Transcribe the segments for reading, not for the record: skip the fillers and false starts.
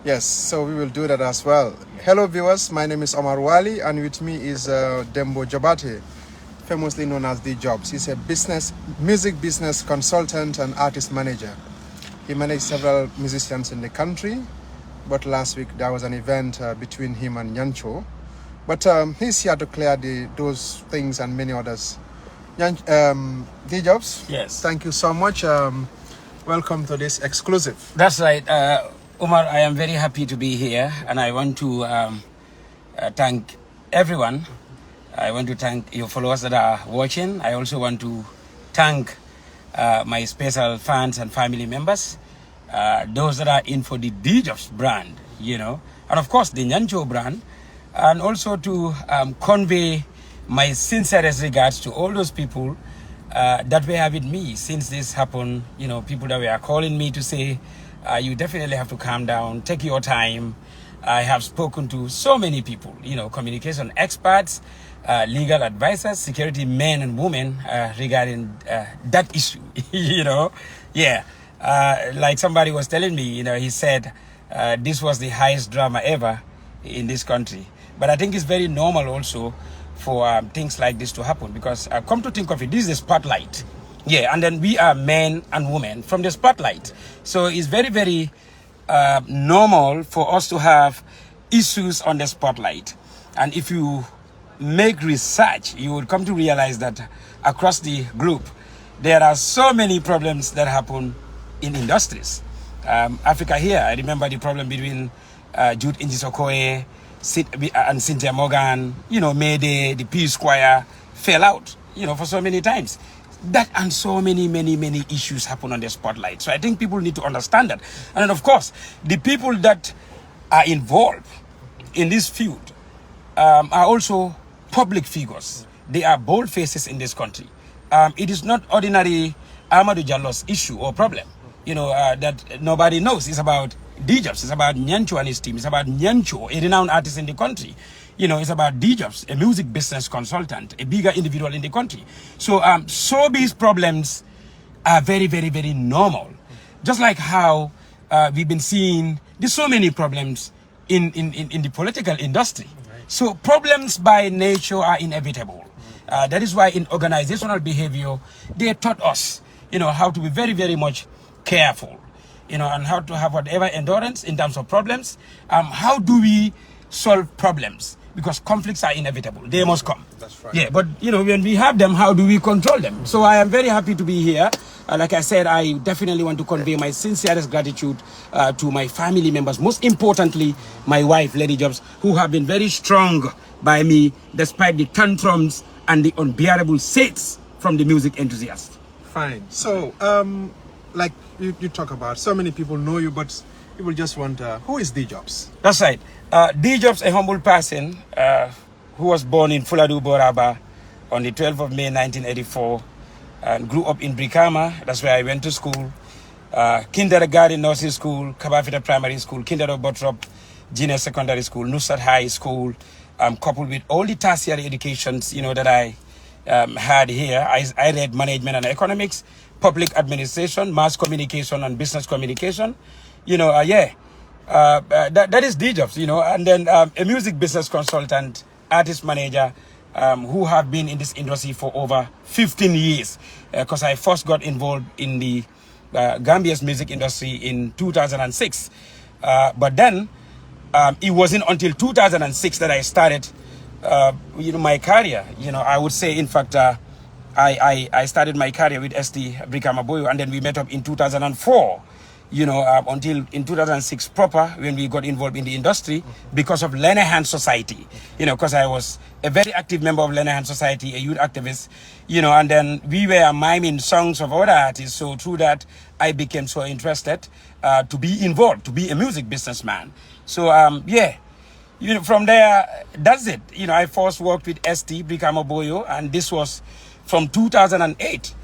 Yes, so we will do that as well. Hello viewers, my name is Omar Wally and with me is Dembo Jabati, famously known as Jobz. He's a music business consultant and artist manager. He managed several musicians in the country, but last week there was an event between him and Nyancho. But he's here to clear those things and many others. Jobz, yes. Thank you so much. Welcome to this exclusive. That's right. Omar, I am very happy to be here, and I want to thank everyone. I want to thank your followers that are watching. I also want to thank my special fans and family members, those that are in for the Jobz brand, and of course the Nyancho brand, and also to convey my sincerest regards to all those people that were with me since this happened. People that were calling me to say, you definitely have to calm down, take your time. I have spoken to so many people, communication experts, legal advisors, security men and women regarding that issue, like somebody was telling me, he said this was the highest drama ever in this country. But I think it's very normal also for things like this to happen, because come to think of it, this is a spotlight. Yeah, and then we are men and women from the spotlight. So it's very, very normal for us to have issues on the spotlight. And if you make research, you would come to realize that across the globe, there are so many problems that happen in industries. Africa here, I remember the problem between Jude Injisokoe and Cynthia Morgan, Mayday, the Peace Choir fell out, for so many times. That and so many issues happen on the spotlight. So I think people need to understand that. And then of course, the people that are involved in this feud are also public figures. They are bold faces in this country. It is not ordinary Amadou Jallo's issue or problem, that nobody knows. It's about Jobz, it's about Nyancho and his team, it's about Nyancho, a renowned artist in the country. It's about Jobz, a music business consultant, a bigger individual in the country. So showbiz problems are very, very, very normal. Just like how we've been seeing there's so many problems in the political industry. So problems by nature are inevitable. That is why in organizational behavior, they taught us, how to be very, very much careful, and how to have whatever endurance in terms of problems. How do we solve problems? Because conflicts are inevitable. They must come. That's right. Yeah, but when we have them, how do we control them? So I am very happy to be here. Like I said, I definitely want to convey my sincerest gratitude to my family members. Most importantly, my wife, Lady Jobz, who have been very strong by me despite the tantrums and the unbearable sates from the music enthusiasts. Fine. So, like you talk about, so many people know you, but people just wonder, who is Jobz? That's right. Jobz, a humble person who was born in Fuladu Boraba on the 12th of May 1984 and grew up in Brikama. That's where I went to school. Kindergarten, nursery school, Kabafita Primary School, Kinder Botrop Junior Secondary School, Nusrat High School, coupled with all the tertiary educations, that I had here. I read management and economics, public administration, mass communication and business communication. That is Jobz, and then a music business consultant, artist manager, who have been in this industry for over 15 years. Because I first got involved in the Gambia's music industry in 2006. But then it wasn't until 2006 that I started, my career. I would say, in fact, I started my career with ST Brikama Boyo, and then we met up in 2004. Until in 2006 proper, when we got involved in the industry because of Lenahan Society, because I was a very active member of Lenahan Society, a youth activist, and then we were miming songs of other artists. So through that, I became so interested to be involved, to be a music businessman. So, from there, that's it. I first worked with ST Brikama Boyo, and this was from 2008.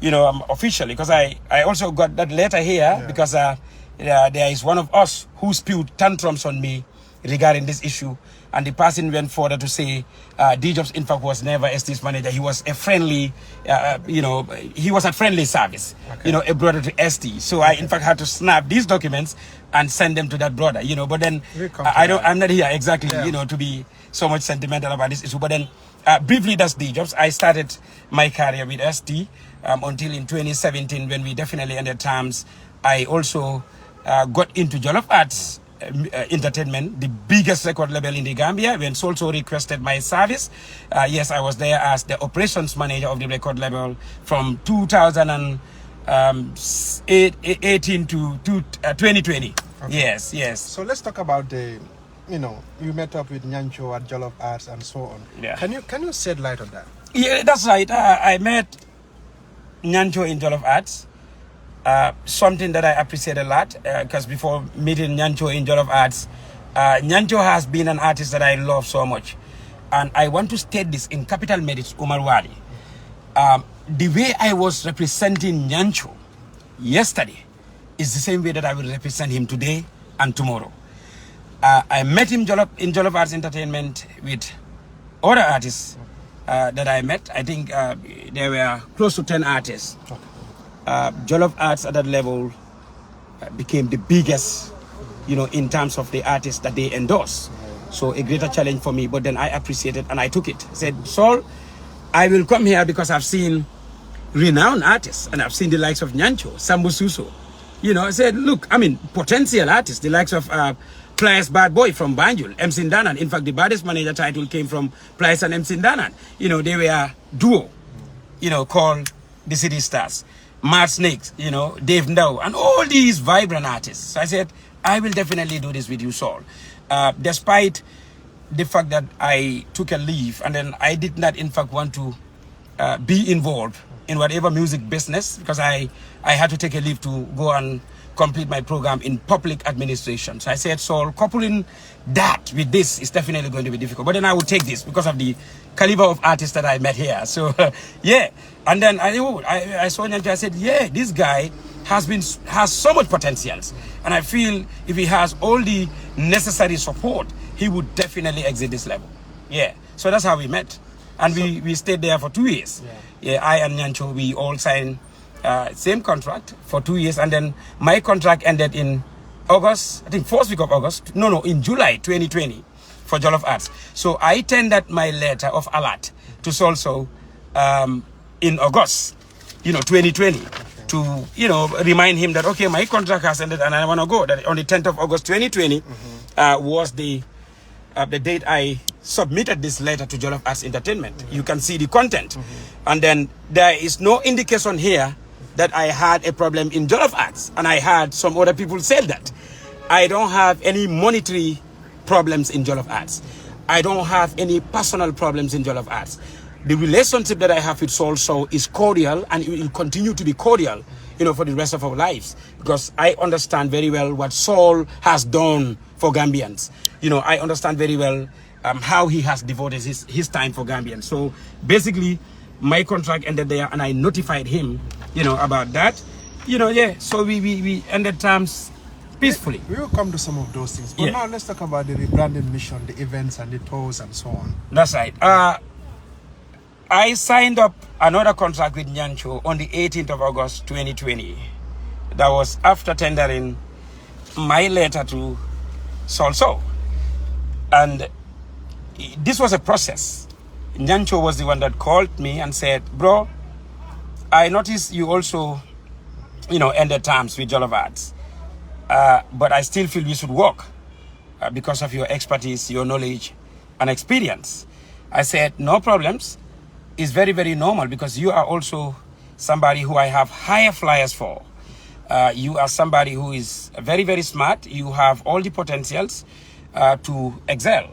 Officially, because I also got that letter here because there is one of us who spewed tantrums on me regarding this issue. And the person went further to say Jobz, in fact, was never ST's manager. He was a friendly, he was at friendly service, a brother to ST. So I, in fact, had to snap these documents and send them to that brother, But then I'm not here exactly, to be so much sentimental about this issue. But then briefly, that's Jobz. I started my career with ST until in 2017 when we definitely ended terms. I also got into Jollof Arts Entertainment, the biggest record label in the Gambia, when Solso requested my service. Yes, I was there as the operations manager of the record label from 2018 to 2020. Okay. Yes. So let's talk about the, you met up with Nyancho at Jollof Arts and so on. Yeah. Can you shed light on that? Yeah, that's right. I met Nyancho in Jollof Arts. Something that I appreciate a lot, because before meeting Nyancho in Jollof Arts, Nyancho has been an artist that I love so much. And I want to state this in capital merits, Omar Wally. The way I was representing Nyancho yesterday is the same way that I will represent him today and tomorrow. I met him in Jollof Arts Entertainment with other artists that I met. I think there were close to 10 artists. Okay. Jollof Arts at that level became the biggest, in terms of the artists that they endorse. So a greater challenge for me, but then I appreciated and I took it. I said, Saul, I will come here because I've seen renowned artists and I've seen the likes of Nyancho, Sambu Suso. I said, look, potential artists, the likes of Pliers Bad Boy from Banjul, MC Danan. In fact, the baddest manager title came from Pliers and MC Danan. They were a duo, called the City Stars. Mad Snakes, Dave Ndao, and all these vibrant artists. So I said, I will definitely do this with you, Saul. Despite the fact that I took a leave, and then I did not, in fact, want to be involved in whatever music business, because I had to take a leave to go and complete my program in public administration. So I said, Saul, coupling that with this is definitely going to be difficult. But then I would take this because of the caliber of artists that I met here. So, yeah. And then I saw Nyancho, I said, yeah, this guy has so much potentials. And I feel if he has all the necessary support, he would definitely exit this level. Yeah. So that's how we met. And we stayed there for 2 years. Yeah, I and Nyancho, we all signed same contract for 2 years, and then my contract ended in August, I think first week of August, in July 2020 for Jollof Arts. So I tendered my letter of alert to Solso in August, 2020, to, remind him that, okay, my contract has ended and I want to go. That on the 10th of August 2020 was the date I submitted this letter to Jollof Arts Entertainment. You can see the content. And then there is no indication here that I had a problem in Jollof Arts, and I had some other people say that. I don't have any monetary problems in Jollof Arts. I don't have any personal problems in Jollof Arts. The relationship that I have with Solso is cordial, and it will continue to be cordial, for the rest of our lives, because I understand very well what Sol has done for Gambians. I understand very well how he has devoted his time for Gambians. So basically, my contract ended there, and I notified him, about that. Yeah. So we ended terms peacefully. We will come to some of those things. But now let's talk about the rebranding mission, the events and the tours and so on. That's right. I signed up another contract with Nyancho on the 18th of August 2020. That was after tendering my letter to Solso. And this was a process. Nyancho was the one that called me and said, bro, I noticed you also, ended terms with Jollof Arts. But I still feel we should work because of your expertise, your knowledge and experience. I said, no problems. It's very, very normal because you are also somebody who I have higher flyers for. You are somebody who is very, very smart. You have all the potentials to excel.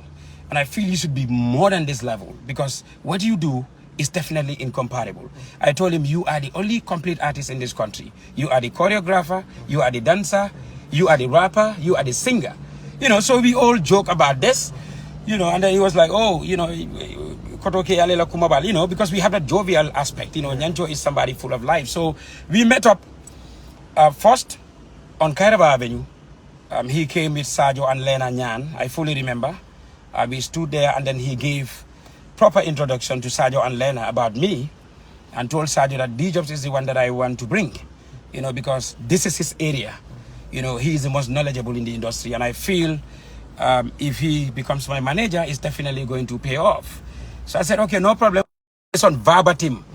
And I feel you should be more than this level because what you do is definitely incomparable. I told him, you are the only complete artist in this country. You are the choreographer, you are the dancer, you are the rapper, you are the singer. So we all joke about this, and then he was like, oh, because we have that jovial aspect. Nyancho is somebody full of life. So we met up first on Kairaba Avenue He came with Sajo and Lena Nyan. I fully remember. We stood there and then he gave proper introduction to Sajo and Lena about me and told Sajo that Jobz is the one that I want to bring, you know, because this is his area. You know, he is the most knowledgeable in the industry, and I feel if he becomes my manager, it's definitely going to pay off. So I said, okay, no problem. It's on verbatim.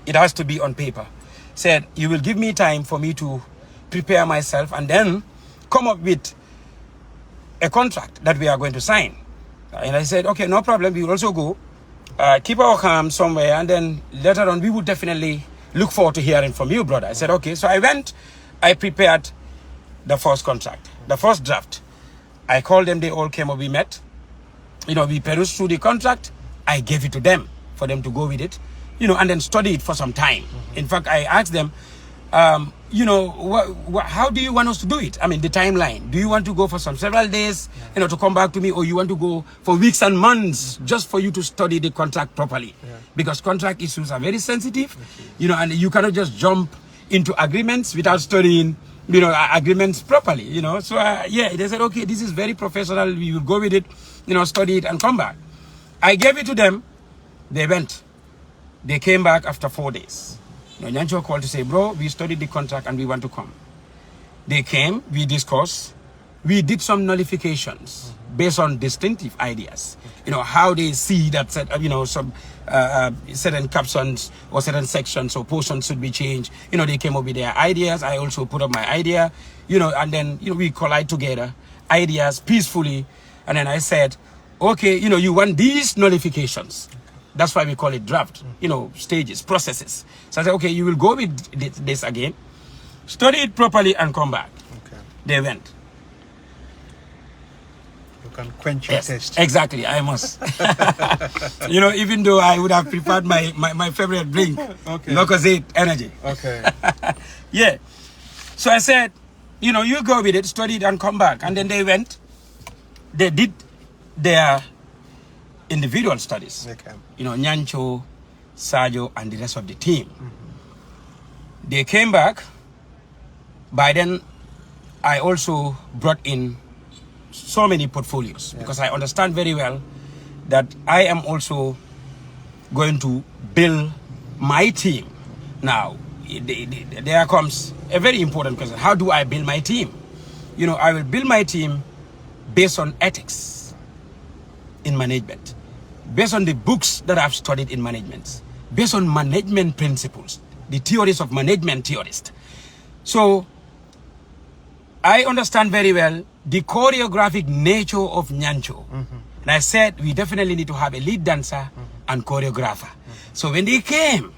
It has to be on paper. Said, you will give me time for me to prepare myself and then come up with a contract that we are going to sign. And I said, okay, no problem. We will also go, keep our calm somewhere, and then later on, we would definitely look forward to hearing from you, brother. I said, okay. So I went, I prepared the first contract, the first draft. I called them, they all came up, we met. You know, we perused through the contract. I gave it to them for them to go with it, you know, and then study it for some time. In fact, I asked them, you know, how do you want us to do it? I mean, the timeline. Do you want to go for some several days, you know, to come back to me, or you want to go for weeks and months just for you to study the contract properly? Because contract issues are very sensitive, you know, and you cannot just jump into agreements without studying, you know, agreements properly, you know. So, yeah, they said, okay, this is very professional. We will go with it, you know, study it and come back. I gave it to them. They went. They came back after 4 days. You know, Nyancho called to say, bro, we studied the contract and we want to come. They came, we discussed, we did some nullifications based on distinctive ideas. You know, how they see that, you know, some certain captions or certain sections or portions should be changed. You know, they came up with their ideas. I also put up my idea, you know, and then, you know, we collide together, ideas peacefully. And then I said, okay, you know, you want these nullifications. That's why we call it draft, you know, stages, processes. So I said, okay, you will go with this again, study it properly and come back. Okay. They went. You can quench your taste. Exactly, I must. You know, even though I would have prepared my favorite drink, Locozade Energy. Okay. Yeah. So I said, you know, you go with it, study it and come back. And then they went, they did their individual studies. Okay. You know, Nyancho, Sajo, and the rest of the team. They came back. By then, I also brought in so many portfolios because I understand very well that I am also going to build my team. Now, there comes a very important question. How do I build my team? You know, I will build my team based on ethics in management, based on the books that I've studied in management, based on management principles, the theories of management theorists. So I understand very well the choreographic nature of Nyancho. And I said, we definitely need to have a lead dancer and choreographer. So when they came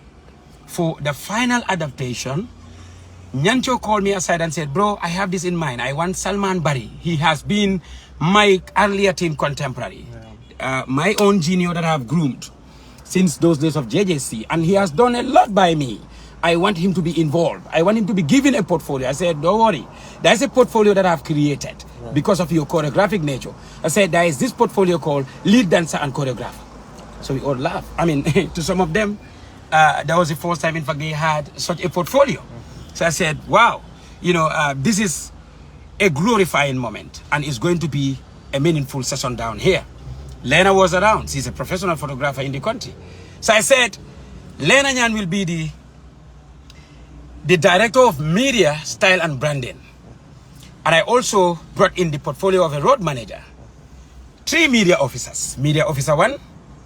for the final adaptation, Nyancho called me aside and said, bro, I have this in mind. I want Salman Bari. He has been my earlier team contemporary. My own junior that I have groomed since those days of JJC, and he has done a lot by me. I want him to be involved. I want him to be given a portfolio. I said, don't worry. There's a portfolio that I've created because of your choreographic nature. I said, there is this portfolio called lead dancer and choreographer. So we all laugh. I mean, to some of them, that was the first time, in fact, they had such a portfolio. So I said, wow, you know, this is a glorifying moment, and it's going to be a meaningful session down here. Lena was around. She's a professional photographer in the country. So I said, Lena Nyan will be the director of media, style, and branding. And I also brought in the portfolio of a road manager. 3 media officers. Media officer 1,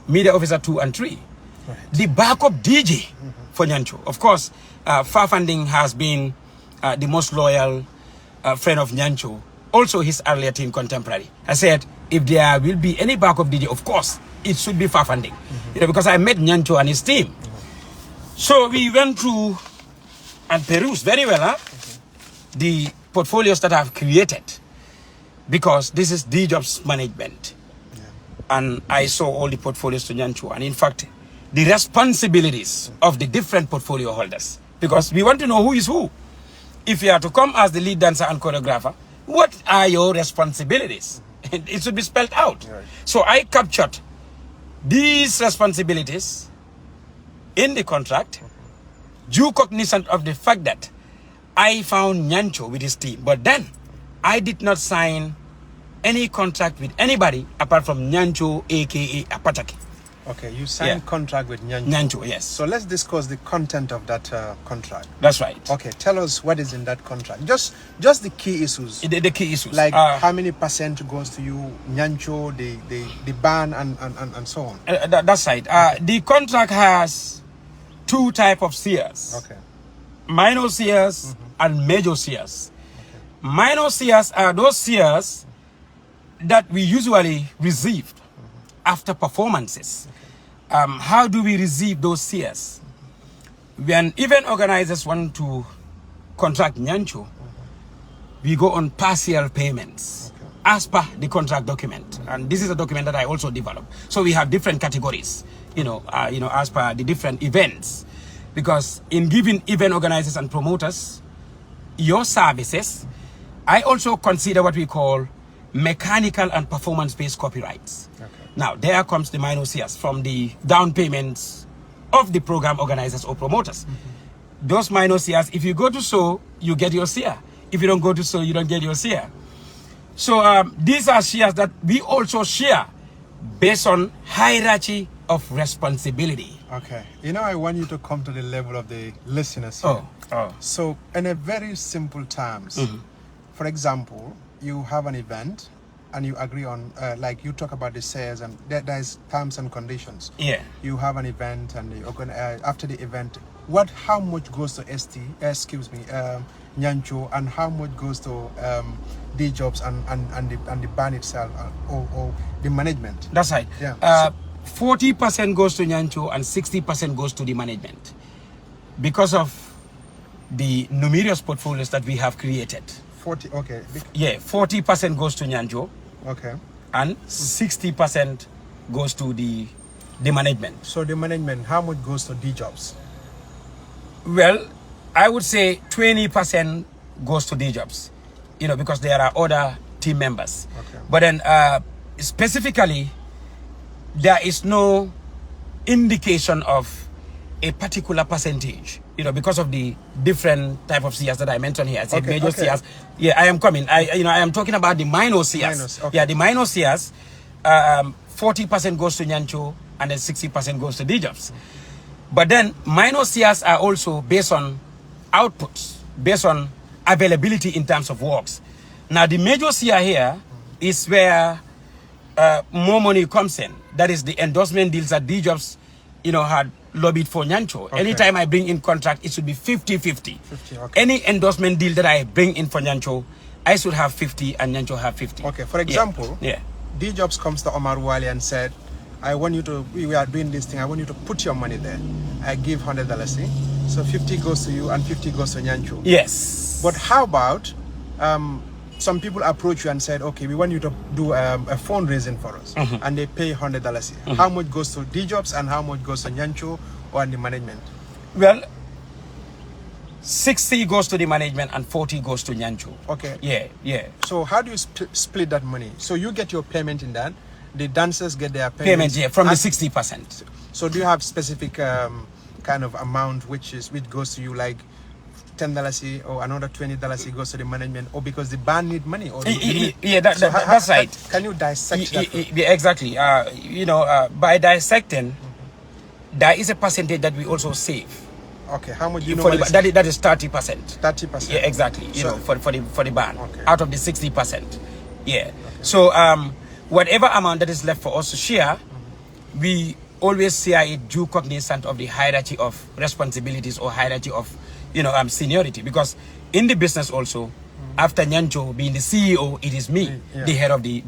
media officer 2, and 3. Right. The backup DJ for Nyancho. Of course, Farfanding has been the most loyal friend of Nyancho. Also his earlier team contemporary. I said, if there will be any backup DJ, of course, it should be Farfanding. You know, because I met Nyancho and his team. So we went through and perused very well, the portfolios that I've created, because this is Jobz management. And I saw all the portfolios to Nyancho, and in fact, the responsibilities of the different portfolio holders, because we want to know who is who. If you are to come as the lead dancer and choreographer, what are your responsibilities? It should be spelled out. Right. So I captured these responsibilities in the contract, due cognizant of the fact that I found Nyancho with his team. But then I did not sign any contract with anybody apart from Nyancho, aka Apataki. Okay, you signed contract with Nyancho. Nyancho, yes. So let's discuss the content of that contract. That's right. Okay, tell us what is in that contract. Just the key issues. The key issues. Like how many percent goes to you, Nyancho, the ban, and so on. That's right. The contract has two types of shares. Okay. Minor shares and major shares. Okay. Minor shares are those shares that we usually receive after performances. How do we receive those shares? When event organizers want to contract Nyancho, we go on partial payments as per the contract document. And this is a document that I also developed. So we have different categories, as per the different events. Because in giving event organizers and promoters your services, I also consider what we call mechanical and performance-based copyrights. Okay. Now, there comes the minor shares from the down payments of the program organizers or promoters. Those minor shares, if you go to show, you get your share. If you don't go to show, you don't get your share. So these are shares that we also share based on hierarchy of responsibility. Okay. I want you to come to the level of the listeners here. So in a very simple terms, for example, you have an event and you agree on, like you talk about the shares and there's terms and conditions. Yeah. You have an event and after the event, how much goes to Nyancho, and how much goes to Jobz and the band itself or the management? That's right. Yeah. 40% goes to Nyancho and 60% goes to the management because of the numerous portfolios that we have created. 40, okay. Yeah, 40% goes to Nyancho. Okay. And 60% goes to the management. So the management, how much goes to Jobz? Well, I would say 20% goes to Jobz, because there are other team members. Okay. But then specifically, there is no indication of a particular percentage, because of the different type of shares that I mentioned here. I said major shares. Yeah, I am coming. I am talking about the minor shares. Yeah, the minor shares, 40% goes to Nyancho and then 60% goes to Jobz. But then minor shares are also based on outputs, based on availability in terms of works. Now the major share here is where more money comes in. That is the endorsement deals that Jobz, had lobbied for Nyancho. Okay. Anytime I bring in contract, it should be 50-50. Okay. Any endorsement deal that I bring in for Nyancho, I should have 50 and Nyancho have 50. Okay, for example, Jobz comes to Omar Wally and said, we are doing this thing, I want you to put your money there. I give $100, so 50 goes to you and 50 goes to Nyancho. Yes. But how about, some people approach you and said, okay, we want you to do a fundraising for us, and they pay $100. How much goes to Jobz and how much goes to Nyancho or the management? Well, 60 goes to the management and 40 goes to Nyancho. Okay. Yeah. So how do you split that money? So you get your payment in that, the dancers get their payment from the 60%. So do you have specific kind of amount which goes to you, like $10 or another $20 goes to the management, or because the band need money? Or that's right. Can you dissect that? Yeah, exactly. By dissecting, there is a percentage that we also save. Okay, how much that is 30%. 30%. Yeah, exactly. For the band, out of the 60%. Yeah. Okay. So whatever amount that is left for us to share, we always share it due cognizant of the hierarchy of responsibilities or hierarchy of seniority, because in the business also, after Nyancho being the CEO, it is me, the head of the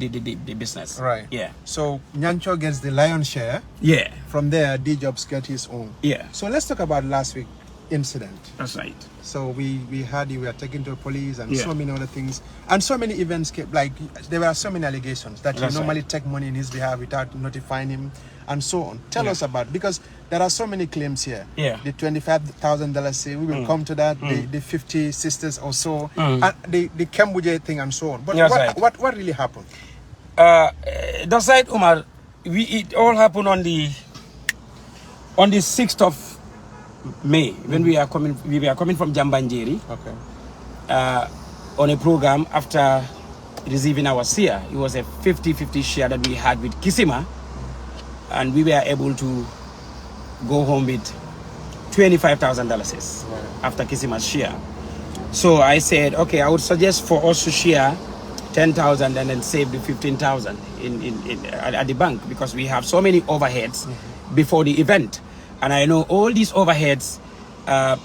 business. Right. Yeah. So Nyancho gets the lion's share. Yeah. From there, Jobz gets his own. Yeah. So let's talk about last week incident. That's right. So we heard you were taken to the police and so many other things, and so many events came, like there were so many allegations that you normally take money in his behalf without notifying him and so on. Tell us about, because there are so many claims here. Yeah. The $25,000, we will come to that. The 50 sisters or so, and the Cambodia thing and so on. But what really happened? That's right, Omar. It all happened on the 6th of May when we were coming from Jambanjeri. Okay. on a program after receiving our share. It was a 50-50 share that we had with Kisima, and we were able to go home with $25,000 after Kisima's share. So I said, okay, I would suggest for us to share 10,000 and then save the 15,000 at the bank, because we have so many overheads before the event, and I know all these overheads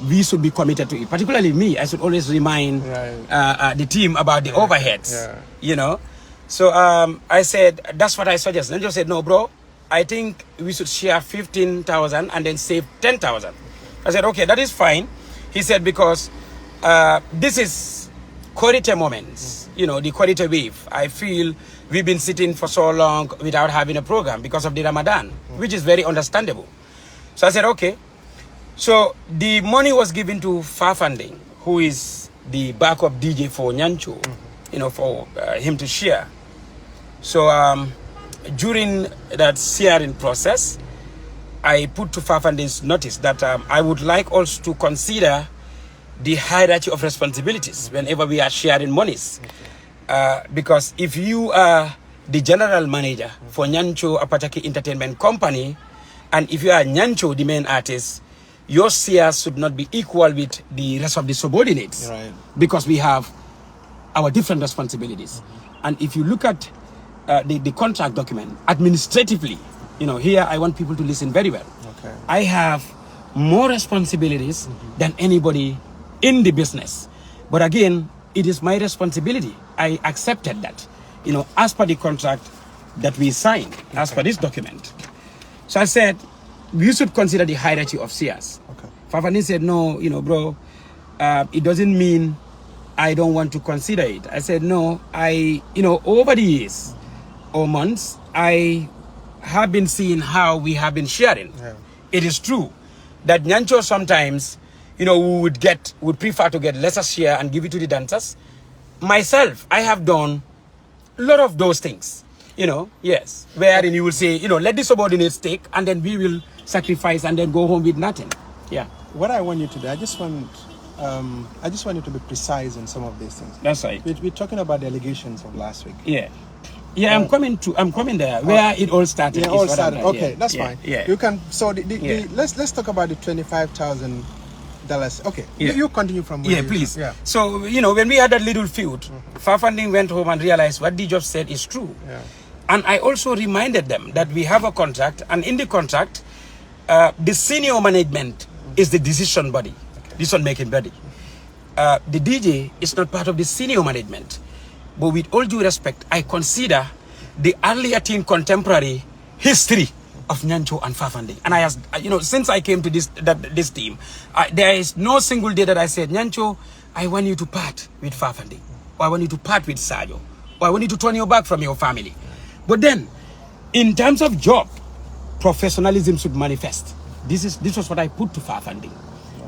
we should be committed to it. Particularly me, I should always remind the team about the overheads. You know, so I said that's what I suggest. Nyancho said, no, bro, I think we should share 15,000 and then save 10,000. I said, okay, that is fine. He said, because this is corridor moments, you know, the corridor wave. I feel we've been sitting for so long without having a program because of the Ramadan, which is very understandable. So I said, okay. So the money was given to Fafanding, who is the backup DJ for Nyancho, you know, for him to share. So during that sharing process, I put to Fafanding's notice that I would like us to consider the hierarchy of responsibilities whenever we are sharing monies. Because if you are the general manager for Nyancho Apataki Entertainment Company, and if you are Nyancho, the main artist, your shares should not be equal with the rest of the subordinates, because we have our different responsibilities. And if you look at the contract document, administratively, you know, here I want people to listen very well. I have more responsibilities than anybody in the business. But again, it is my responsibility. I accepted that, you know, as per the contract that we signed, as per this document. So I said, we should consider the hierarchy of shares. Fafani said, no, you know, bro, it doesn't mean I don't want to consider it. I said, no, you know, over the years or months, I have been seeing how we have been sharing. It is true that Nyancho sometimes, you know, would prefer to get lesser share and give it to the dancers. Myself, I have done a lot of those things, you know, yes, wherein you will say, you know, let the subordinates take, and then we will sacrifice and then go home with nothing. Yeah. What I want you to do, I just want you to be precise in some of these things. That's right. We're talking about the allegations of last week. Yeah, I'm coming there. Where it all started. Yeah, all started. Okay, that's yeah, fine. Yeah. You can. So let's talk about the $25,000. Okay. You continue from where please. So you know, when we had that little feud, Fafanding went home and realized what the Jobz said is true. And I also reminded them that we have a contract, and in the contract, the senior management is the decision body, decision-making body. The DJ is not part of the senior management. But with all due respect, I consider the earlier team contemporary history of Nyancho and Fafanding. And I asked, you know, since I came to this team, there is no single day that I said, Nyancho, I want you to part with Fafanding, or I want you to part with Sajo, or I want you to turn your back from your family. But then, in terms of job, professionalism should manifest. This was what I put to Fafanding.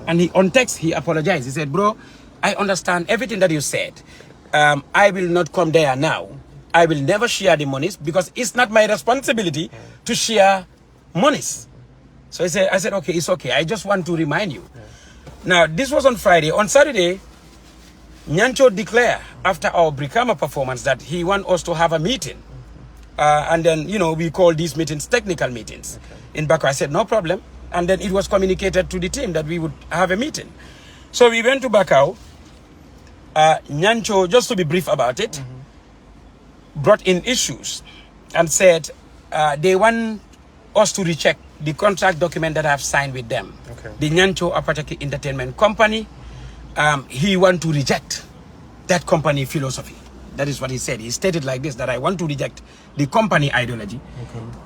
And on text, he apologized. He said, bro, I understand everything that you said. I will not come there now. I will never share the monies, because it's not my responsibility to share monies. So I said, okay, it's okay. I just want to remind you. Now, this was on Friday. On Saturday, Nyancho declared after our Brikama performance that he wants us to have a meeting. And then, you know, we call these meetings technical meetings. In Bako, I said, no problem. And then it was communicated to the team that we would have a meeting. So we went to Bakau. Nyancho, just to be brief about it, brought in issues and said they want us to recheck the contract document that I've signed with them. The Nyancho Apataki Entertainment Company. He want to reject that company philosophy. That is what he said. He stated like this, that I want to reject the company ideology.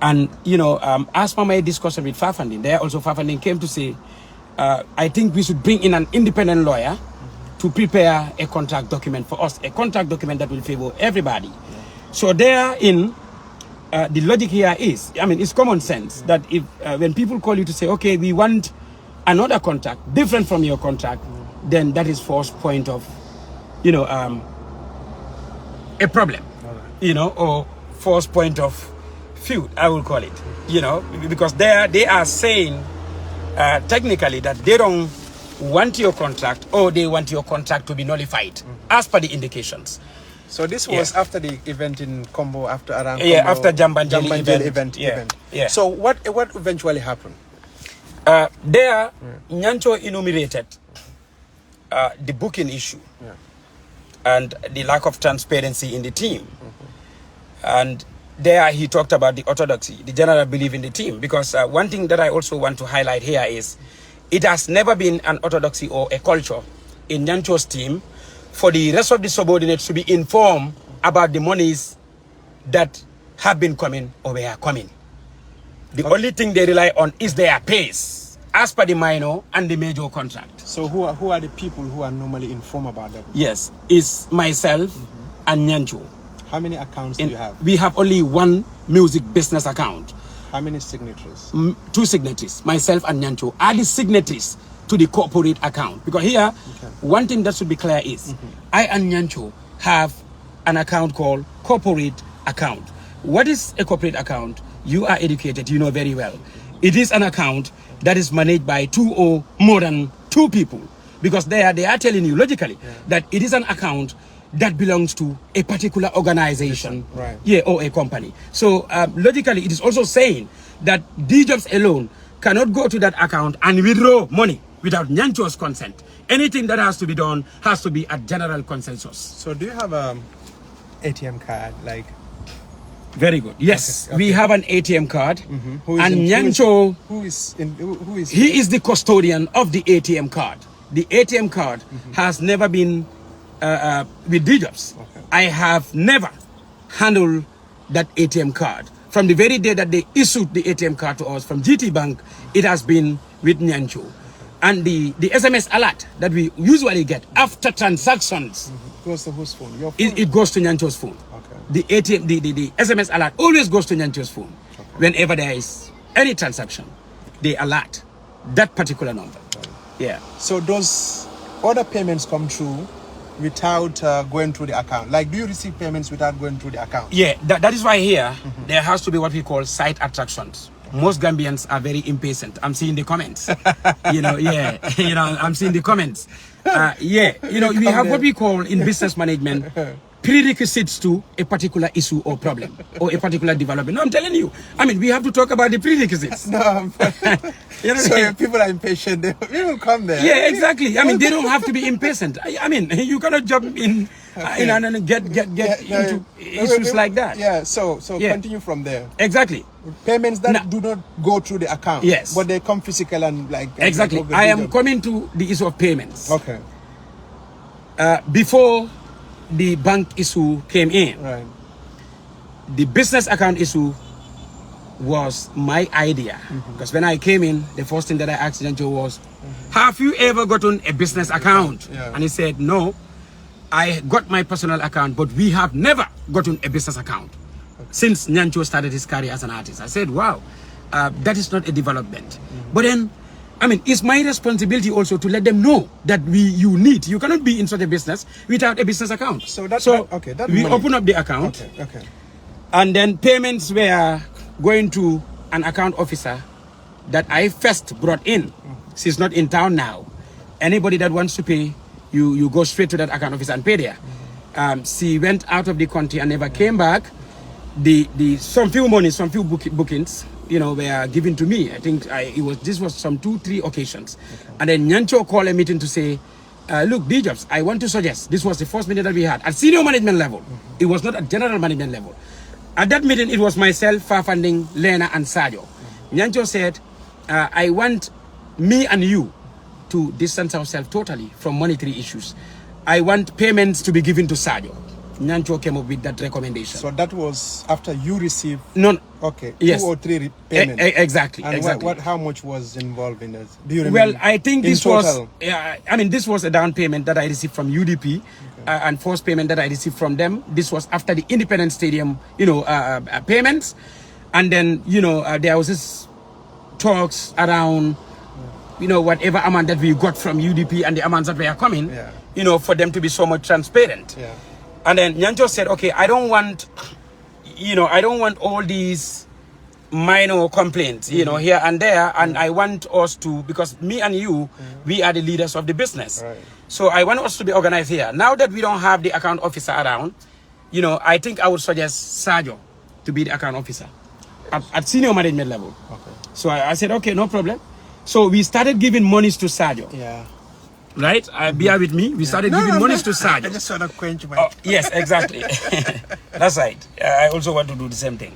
And, you know, as per my discussion with Fafanding, there also Fafanding came to say, I think we should bring in an independent lawyer to prepare a contract document for us, a contract document that will favor everybody. So therein, the logic here is, I mean, it's common sense that if when people call you to say, okay, we want another contract different from your contract, then that is first point of, you know, a problem, you know, or first point of feud, I will call it, you know, because they are saying technically that they don't want your contract or they want your contract to be nullified as per the indications. So this was after the event in Combo, after around Yeah, Combo, after Jambanjeli event. Yeah. So what eventually happened? There, Nyancho enumerated the booking issue and the lack of transparency in the team. And there he talked about the orthodoxy, the general belief in the team. Because one thing that I also want to highlight here is it has never been an orthodoxy or a culture in Nyancho's team for the rest of the subordinates to be informed about the monies that have been coming or were coming. The only thing they rely on is their pays, as per the minor and the major contract. So who are the people who are normally informed about that? Yes, it's myself and Nyancho. How many accounts do you have? We have only one music business account. How many signatories? 2 signatories, myself and Nyancho, are the signatories to the corporate account. Because here, one thing that should be clear is, I and Nyancho have an account called corporate account. What is a corporate account? You are educated, you know very well. It is an account that is managed by 2 or more than 2 people. Because they are telling you logically that it is an account that belongs to a particular organization, or a company. So logically, it is also saying that Jobz alone cannot go to that account and withdraw money without Nyancho's consent. Anything that has to be done has to be a general consensus. So do you have an ATM card? Like, very good. Yes, okay. We have an ATM card, and Nyancho, he is the custodian of the ATM card. The ATM card has never been with Jobz. I have never handled that ATM card. From the very day that they issued the ATM card to us from GT Bank, it has been with Nyancho. And the SMS alert that we usually get after transactions goes to whose phone? Your phone? It goes to Nyancho's phone. The ATM, the SMS alert always goes to Nyancho's phone. Whenever there is any transaction, they alert that particular number. Yeah. So those other payments come through without going through the account? Like, do you receive payments without going through the account? Yeah, that is why here there has to be what we call site attractions. Most Gambians are very impatient. I'm seeing the comments. I'm seeing the comments. We have what we call in business management prerequisites to a particular issue or problem or a particular development. No, I'm telling you. I mean, we have to talk about the prerequisites. So people are impatient. They will come there. Yeah, exactly. I mean, they don't have to be impatient. I mean, you cannot jump in and get into issues like that. Yeah. So continue from there. Exactly. Payments that do not go through the account. Yes. But they come physical and like. Exactly. I am coming to the issue of payments. Okay. Before the bank issue came in, the business account issue was my idea. Because when I came in, the first thing that I asked Nyancho was, have you ever gotten a business account? And he said, no, I got my personal account, but we have never gotten a business account since Nyancho started his career as an artist. I said, wow, that is not a development. But then, I mean, it's my responsibility also to let them know that you cannot be in such a business without a business account. So we open up the account. And then payments were going to an account officer that I first brought in. She's not in town now. Anybody that wants to pay, you go straight to that account officer and pay there. She went out of the country and never came back. Some few bookings, were given to me. I think this was some 2-3 occasions. And then Nyancho called a meeting to say, look, Jobz, I want to suggest, this was the first meeting that we had at senior management level. It was not at general management level. At that meeting, it was myself, Fafanding, Lena, and Sadio. Nyancho said, I want me and you to distance ourselves totally from monetary issues. I want payments to be given to Sadio. Nyancho came up with that recommendation. So that was after you received? No. Okay. Yes. 2 or 3 payments. Exactly. And exactly. How much was involved in that? Do you remember? Well, I think this was. This was a down payment that I received from UDP, and first payment that I received from them. This was after the Independence Stadium, payments, and then there was this talks around, whatever amount that we got from UDP and the amounts that were coming, for them to be so much transparent. Yeah. And then Nyancho said, okay, I don't want all these minor complaints, you know, here and there, and I want us to, because me and you, we are the leaders of the business. Right. So I want us to be organized here. Now that we don't have the account officer around, you know, I think I would suggest Sajo to be the account officer at senior management level. Okay. So I said, okay, no problem. So we started giving monies to Sajo. Yeah. Right? Bear with me. We started giving monies to Sajo. I just want to quench my... Yes, exactly. That's right. I also want to do the same thing.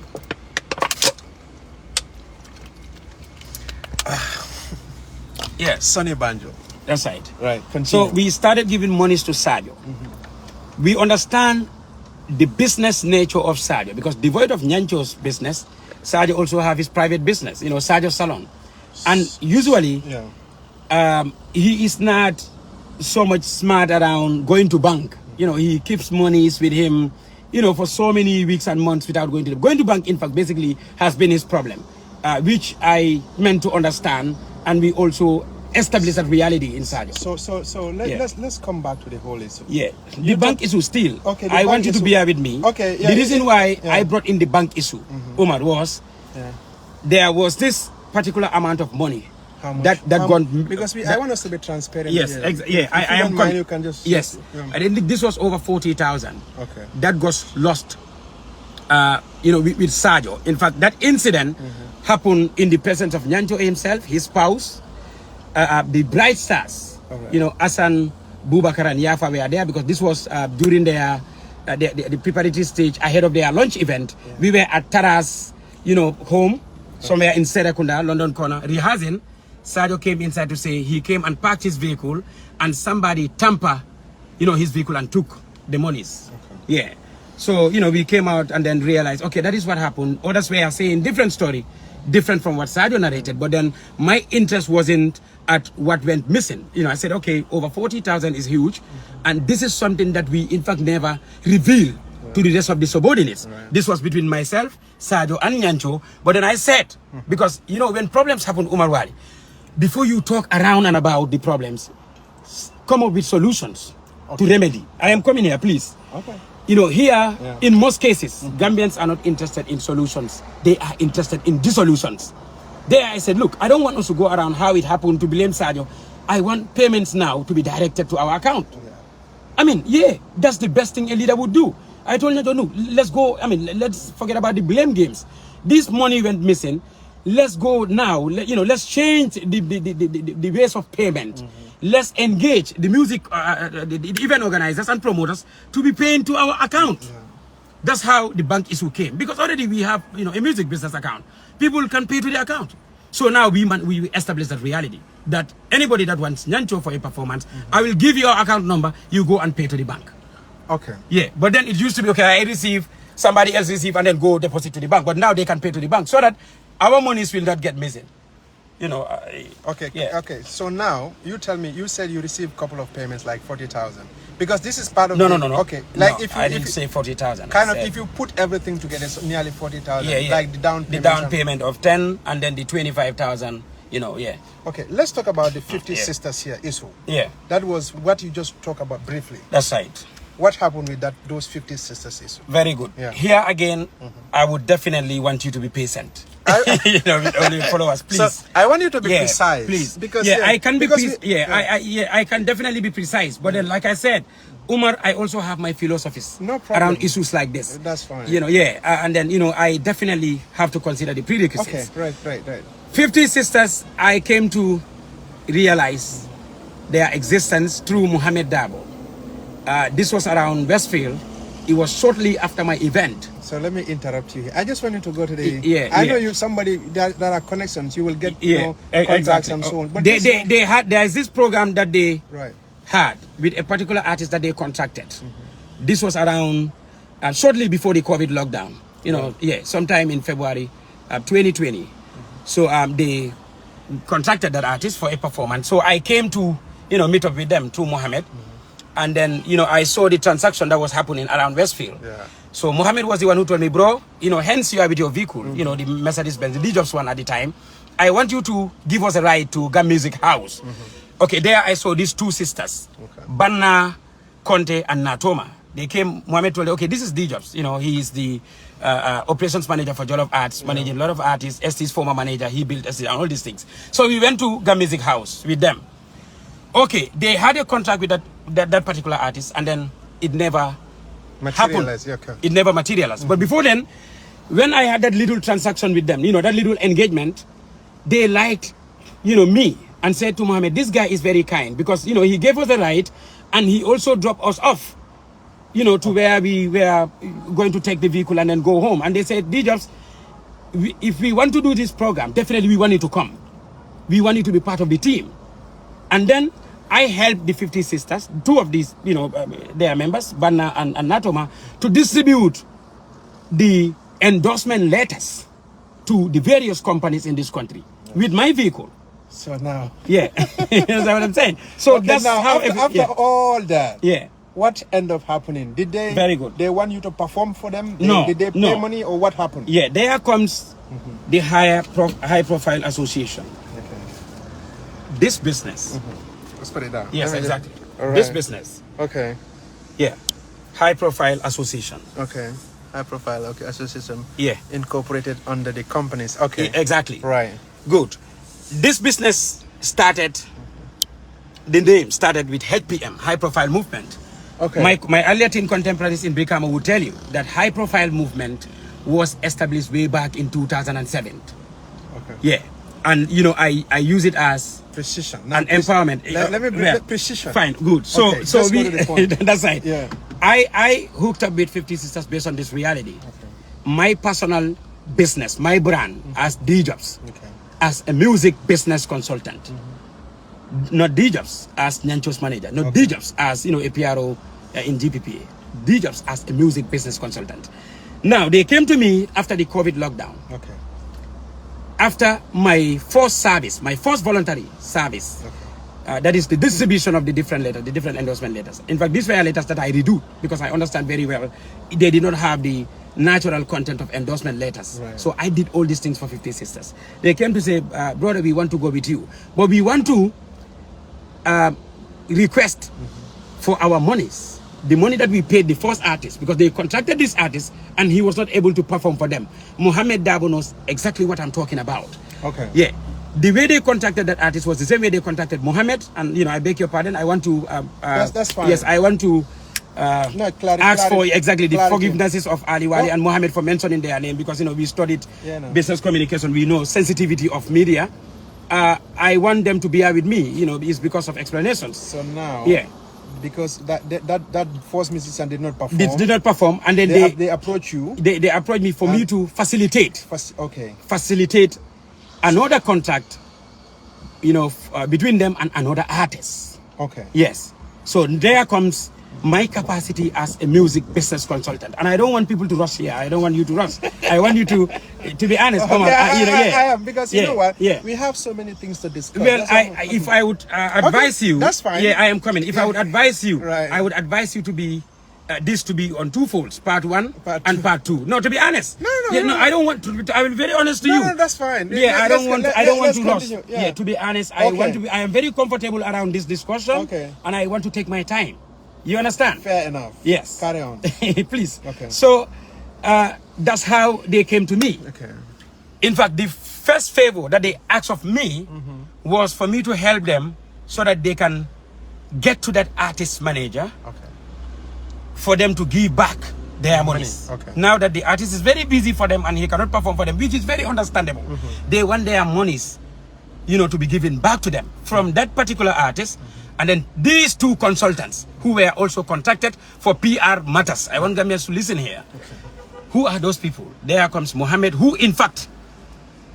Yes. Sonny Banjo. That's right. Right. Continue. So we started giving monies to Sajo. We understand the business nature of Sajo, because devoid of Nyancho's business, Sajo also have his private business, you know, Sajo Salon. And usually, he is not so much smart around going to bank. You know, he keeps monies with him, you know, for so many weeks and months without going to bank, in fact, basically has been his problem, which I meant to understand, and we also establish that reality in Sajo. So let's come back to the whole issue. Yeah, the bank issue still. Okay, I want you to bear with me. Okay. Yeah, the reason why I brought in the bank issue, Omar, was there was this particular amount of money that gone, because I want us to be transparent. Yes, I am. You can just I think this was over 40,000. Okay. That got lost. You know, with Sajo. In fact, that incident happened in the presence of Nyancho himself, his spouse, the Bright Stars. Right. You know, Hassan, Bubakar, and Yafa were there because this was during their the preparatory stage ahead of their launch event. We were at Tara's, you know, home somewhere in Serekunda, London corner, rehearsing. Sajo came inside to say he came and parked his vehicle, and somebody tampered, you know, his vehicle and took the monies. Okay. Yeah. So, you know, we came out and then realized, okay, that is what happened. Others were saying different story, different from what Sajo narrated. But then my interest wasn't at what went missing. You know, I said, okay, over 40,000 is huge. And this is something that we, in fact, never reveal to the rest of the subordinates. Right. This was between myself, Sajo, and Nyancho. But then I said, because, you know, when problems happen, Umar Wali, before you talk around and about the problems, come up with solutions to remedy. I am coming here, please. Okay. You know, here, in most cases, Gambians are not interested in solutions. They are interested in dissolutions. There I said, look, I don't want us to go around how it happened to blame Sajo. I want payments now to be directed to our account. Yeah. I mean, yeah, that's the best thing a leader would do. I told Nyancho, no, let's go, I mean, let's forget about the blame games. This money went missing. Let's go now, you know, let's change the ways of payment. Let's engage the music, the event organizers and promoters to be paying to our account. Yeah. That's how the bank issue came. Because already we have, you know, a music business account. People can pay to the account. So now we establish that reality. That anybody that wants Nyancho for a performance, I will give you your account number, you go and pay to the bank. Okay. Yeah, but then it used to be, okay, I receive, somebody else receive, and then go deposit to the bank. But now they can pay to the bank so that our monies will not get missing. You know. Okay. Yeah. Okay. So now you tell me. You said you received a couple of payments, like 40,000, because this is part of. No. Okay. Like no, if you, I didn't say 40,000. Kind of, if you put everything together, it's nearly 40,000. Yeah. Like the down payment. The down payment of 10, and then the 25,000. You know. Yeah. Okay. Let's talk about the 50 sisters here issue. Yeah. That was what you just talked about briefly. That's right. What happened with those 50 sisters issue? Very good. Yeah. Here again, I would definitely want you to be patient. You know, with only followers, please. So I want you to be precise, please, because I can be I can definitely be precise. But then, like I said, Umar, I also have my philosophies around issues like this. That's fine. You know, and then you know, I definitely have to consider the prerequisites. Okay, right. 50 sisters, I came to realize their existence through Muhammad Dabo. This was around Westfield. It was shortly after my event. So let me interrupt you here. I just wanted to go to the... I know you somebody that are connections. You will get contacts and so on. But they had... There is this program that they had with a particular artist that they contracted. This was around shortly before the COVID lockdown. You know, sometime in February 2020. So they contracted that artist for a performance. So I came to, you know, meet up with them through Mohammed. And then, you know, I saw the transaction that was happening around Westfield. Yeah. So Mohammed was the one who told me, bro, you know, hence you are with your vehicle, you know, the Mercedes-Benz, the Jobz one at the time. I want you to give us a ride to Gam Music House. Okay, there I saw these two sisters, Banna Conte and Natoma. They came, Mohammed told them, okay, this is Jobz. You know, he is the operations manager for Jollof Arts, managing a lot of artists, ST's former manager, he built ST and all these things. So we went to Gambia Music House with them. Okay, they had a contract with that particular artist, and then it never happened. Okay. It never materialized. But before then, when I had that little transaction with them, you know, that little engagement, they liked, you know, me and said to Mohammed, this guy is very kind because, you know, he gave us the right and he also dropped us off, you know, to where we were going to take the vehicle and then go home. And they said, Jobz, if we want to do this program, definitely we want you to come. We want you to be part of the team. And then I helped the 50 sisters, two of these, you know, their members, Banna and Natoma, to distribute the endorsement letters to the various companies in this country with my vehicle. So now, yeah, you know what I'm saying. So okay, that's now, how. After all that, yeah, what ended up happening? Did they? Very good. They want you to perform for them? No. Did they pay money or what happened? Yeah, there comes the high profile association. Okay. This business. Let's put it down. Yes, exactly. All right. This business. Okay. Yeah, high profile association. Okay. High profile. Okay, association. Yeah. Incorporated under the companies. Okay. Exactly. Right. Good. This business started, the name started with HPM, High Profile Movement. Okay. My earlier teen contemporaries in Brikama would tell you that High Profile Movement was established way back in 2007. Okay. Yeah. And, you know, I use it as precision. an empowerment. Let me bring precision. Fine, good. So, okay, so we, go to the point. that's right. Yeah. I hooked up with 50 Sisters based on this reality. Okay. My personal business, my brand as Jobz. Okay. As a music business consultant, not Jobz as Nyancho's manager, not Jobz as, you know, a PRO in GPPA, Jobz as a music business consultant. Now, they came to me after the COVID lockdown. Okay. After my first service, my first voluntary service, that is the distribution of the different letters, the different endorsement letters. In fact, these were letters that I redo because I understand very well they did not have the natural content of endorsement letters. Right. So I did all these things for 50 Sisters. They came to say, brother, we want to go with you, but we want to request for our monies, the money that we paid the first artist, because they contracted this artist and he was not able to perform for them. Mohammed Dabo knows exactly what I'm talking about. Okay. Yeah. The way they contacted that artist was the same way they contacted Mohammed. And, you know, I beg your pardon, I want to... that's fine. Yes, I want to... ask for exactly the forgivenesses of Ali, Wally, and Mohammed for mentioning their name because, you know, we studied business communication. We know sensitivity of media. I want them to bear with me, you know, it's because of explanations. So now, yeah, because that first musician did not perform. Did not perform, and then they approach you. They approach me for me to facilitate. Facilitate another contract, you know, between them and another artist. Okay. Yes. So there comes my capacity as a music business consultant, and I don't want people to rush here. I don't want you to rush. I want you to be honest. Come on, I am because you know what? Yeah. We have so many things to discuss. Well, if I would advise you, that's fine. Yeah, I am coming. If I would advise you, right. I would advise you to be this to be on two folds, part one and part two. No, to be honest. No. I don't want to. I will be very honest to you. No, that's fine. Yeah, I don't want to rush. Yeah, to be honest, I want to be. I am very comfortable around this discussion. Okay. And I want to take my time. You understand? Fair enough. Yes. Carry on. Please. Okay. So that's how they came to me. Okay. In fact, the first favor that they asked of me was for me to help them so that they can get to that artist manager for them to give back their monies. Okay. Now that the artist is very busy for them and he cannot perform for them, which is very understandable. They want their monies, you know, to be given back to them from that particular artist. And then these two consultants who were also contracted for PR matters. I want Gambians to listen here. Okay. Who are those people? There comes Mohammed, who in fact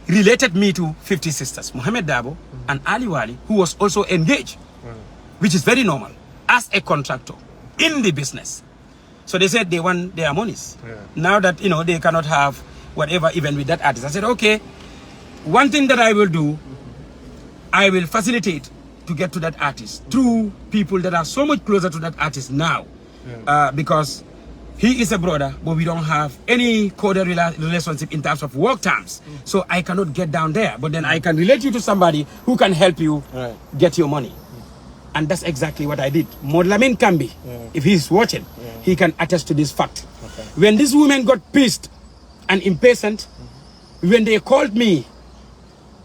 related me to 50 Sisters. Mohammed Dabo and Ali Wally, who was also engaged, which is very normal, as a contractor in the business. So they said they want their monies. Yeah. Now that, you know, they cannot have whatever even with that artist. I said, okay, one thing that I will do, I will facilitate to get to that artist through people that are so much closer to that artist now, because he is a brother, but we don't have any coded relationship in terms of work terms. So I cannot get down there, but then I can relate you to somebody who can help you get your money. And that's exactly what I did. Modlamin Kambi, if he's watching, he can attest to this fact. Okay. When these women got pissed and impatient, when they called me,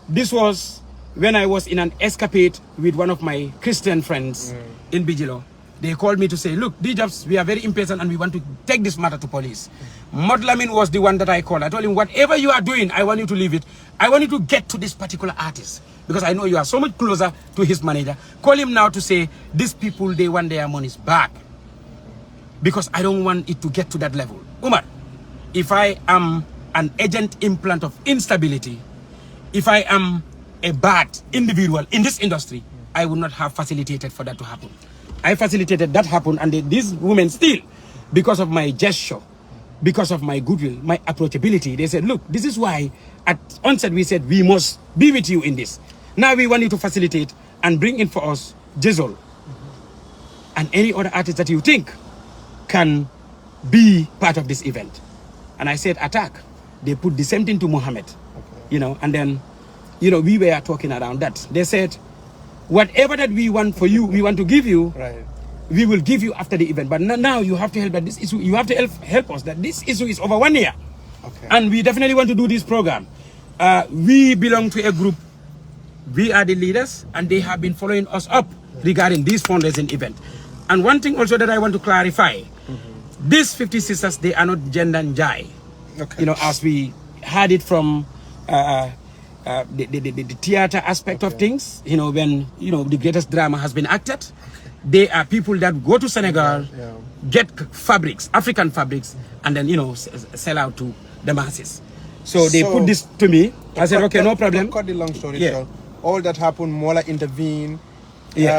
this was when I was in an escapade with one of my Christian friends in Bijilo. They called me to say, look, Jobz, we are very impatient and we want to take this matter to police. Modlamin was the one that I called. I told him, whatever you are doing, I want you to leave it. I want you to get to this particular artist because I know you are so much closer to his manager. Call him now to say, these people, they want their monies back because I don't want it to get to that level. Omar, if I am an agent implant of instability, if I am a bad individual in this industry, I would not have facilitated for that to happen. I facilitated that happen, and these women still, because of my gesture, because of my goodwill, my approachability, they said, look, this is why at onset we said we must be with you in this. Now we want you to facilitate and bring in for us Jizzle and any other artist that you think can be part of this event. And I said, attack. They put the same thing to Mohammed, you know, and then, you know, we were talking around that. They said, whatever that we want for you, we want to give you, right, we will give you after the event. But now you have to help that this issue, you have to help us that this issue is over 1 year. Okay. And we definitely want to do this program. We belong to a group. We are the leaders, and they have been following us up regarding this fundraising event. And one thing also that I want to clarify, these 50 sisters, they are not gender and jai. Okay. You know, as we had it from the theater aspect of things, you know, when, you know, the greatest drama has been acted, they are people that go to Senegal, get fabrics, African fabrics, and then, you know, sell out to the masses. So they put this to me. I said, okay, no problem. Cut the long story short. All that happened, Mola intervened.